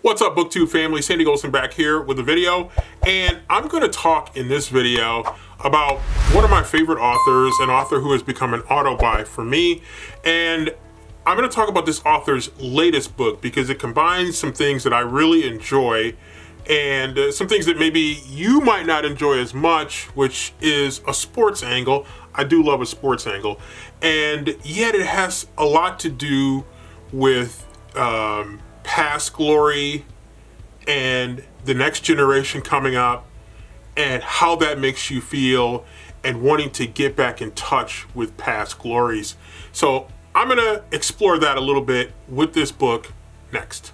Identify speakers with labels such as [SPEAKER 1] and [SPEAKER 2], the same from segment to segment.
[SPEAKER 1] What's up, BookTube family? Sandy Golson back here with a video, and I'm going to talk in this video about one of my favorite authors, an author who has become an auto-buy for me, and I'm going to talk about this author's latest book because it combines some things that I really enjoy and some things that maybe you might not enjoy as much, which is a sports angle. I do love a sports angle, and yet it has a lot to do with past glory and the next generation coming up and how that makes you feel and wanting to get back in touch with past glories. So I'm going to explore that a little bit with this book next.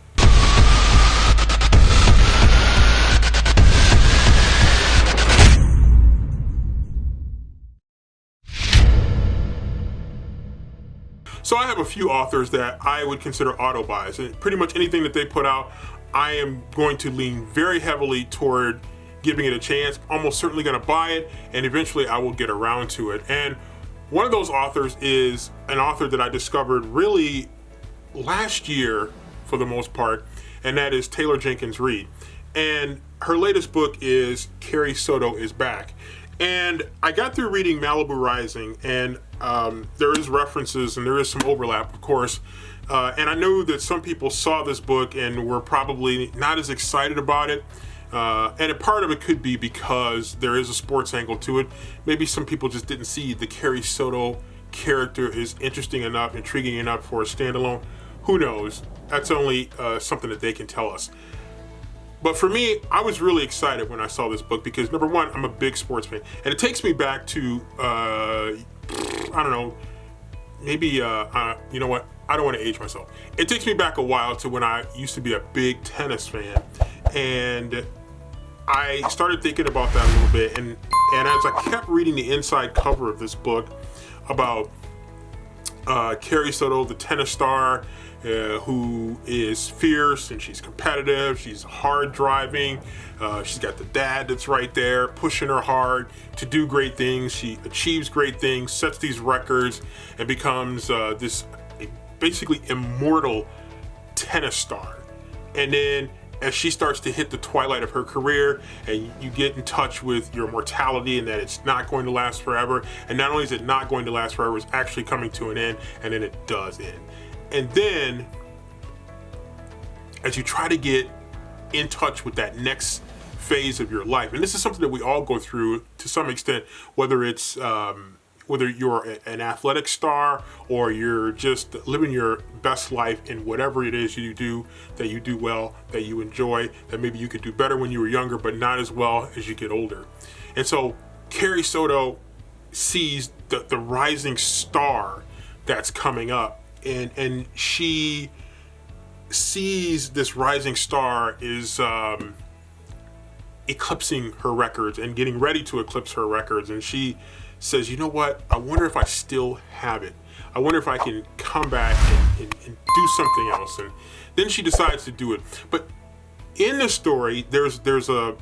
[SPEAKER 1] So I have a few authors that I would consider auto buys, and pretty much anything that they put out, I am going to lean very heavily toward giving it a chance, almost certainly going to buy it, and eventually I will get around to it. And one of those authors is an author that I discovered really last year for the most part, and that is Taylor Jenkins Reid. And her latest book is Carrie, Soto is Back. And I got through reading Malibu Rising, and there is references and there is some overlap, of course. And I know that some people saw this book and were probably not as excited about it. And a part of it could be because there is a sports angle to it. Maybe some people just didn't see the Carrie Soto character is interesting enough, intriguing enough for a standalone. Who knows? That's only something that they can tell us. But for me, I was really excited when I saw this book because, number one, I'm a big sports fan. And it takes me back to, I don't know, maybe, you know what? I don't want to age myself. It takes me back a while to when I used to be a big tennis fan. And I started thinking about that a little bit. And as I kept reading the inside cover of this book about Carrie Soto, the tennis star, who is fierce and she's competitive, she's hard driving, she's got the dad that's right there pushing her hard to do great things. She achieves great things, sets these records, and becomes this basically immortal tennis star. And then as she starts to hit the twilight of her career and you get in touch with your mortality and that it's not going to last forever, and not only is it not going to last forever, it's actually coming to an end, and then it does end. And then, as you try to get in touch with that next phase of your life, and this is something that we all go through to some extent, whether it's whether you're an athletic star or you're just living your best life in whatever it is you do, that you do well, that you enjoy, that maybe you could do better when you were younger, but not as well as you get older. And so Carrie Soto sees the rising star that's coming up. And she sees this rising star is eclipsing her records and getting ready to eclipse her records. And she says, you know what? I wonder if I still have it. I wonder if I can come back and do something else. And then she decides to do it. But in the story, there's an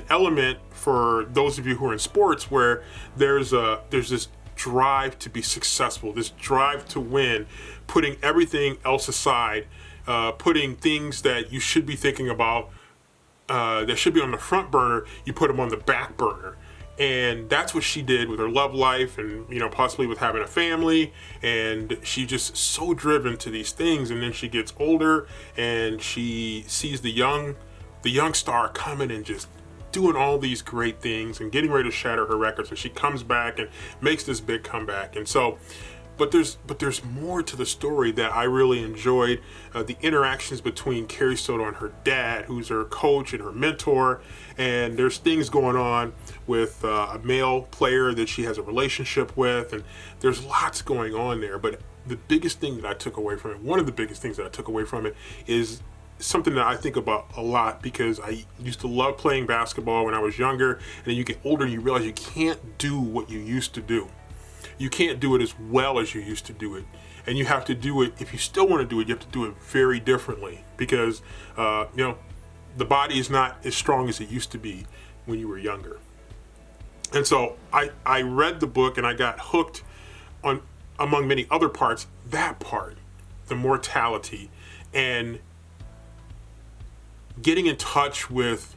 [SPEAKER 1] element for those of you who are in sports where there's this drive to be successful, this drive to win, putting everything else aside, putting things that you should be thinking about that should be on the front burner, you put them on the back burner. And that's what she did with her love life and, you know, possibly with having a family. And she's just so driven to these things. And then she gets older and she sees the young star coming and just doing all these great things and getting ready to shatter her records, and she comes back and makes this big comeback. And so, but there's more to the story that I really enjoyed. The interactions between Carrie Soto and her dad, who's her coach and her mentor, and there's things going on with a male player that she has a relationship with, and there's lots going on there. But the biggest thing that I took away from it, one of the biggest things that I took away from it, is something that I think about a lot because I used to love playing basketball when I was younger, and then you get older and you realize you can't do what you used to do. You can't do it as well as you used to do it. And you have to do it, if you still want to do it, you have to do it very differently because, you know, the body is not as strong as it used to be when you were younger. And so I read the book and I got hooked on, among many other parts, that part, the mortality. And getting in touch with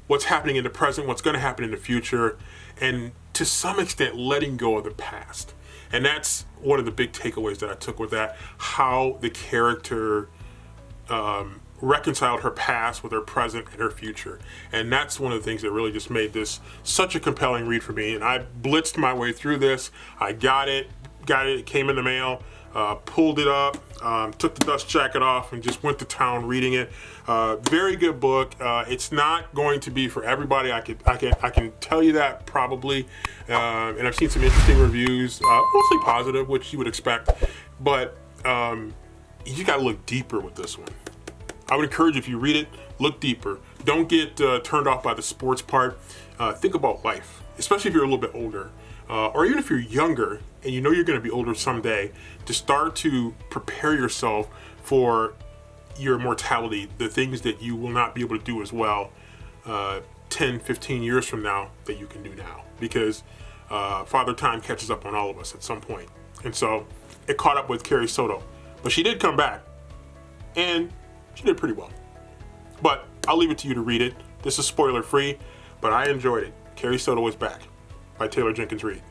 [SPEAKER 1] what's happening in the present, what's going to happen in the future, and to some extent letting go of the past. And that's one of the big takeaways that I took with that, how the character reconciled her past with her present and her future. And that's one of the things that really just made this such a compelling read for me. And I blitzed my way through this. I got it, it came in the mail, pulled it up, took the dust jacket off, and just went to town reading it. Very good book. It's not going to be for everybody. I can tell you that probably. And I've seen some interesting reviews, mostly positive, which you would expect. But you got to look deeper with this one. I would encourage you, if you read it, look deeper. Don't get turned off by the sports part. Think about life, especially if you're a little bit older. Or even if you're younger and you know you're going to be older someday, to start to prepare yourself for your mortality, the things that you will not be able to do as well 10, 15 years from now that you can do now. Because Father Time catches up on all of us at some point. And so it caught up with Carrie Soto. But she did come back, and she did pretty well. But I'll leave it to you to read it. This is spoiler free, but I enjoyed it. Carrie Soto is back by Taylor Jenkins Reid.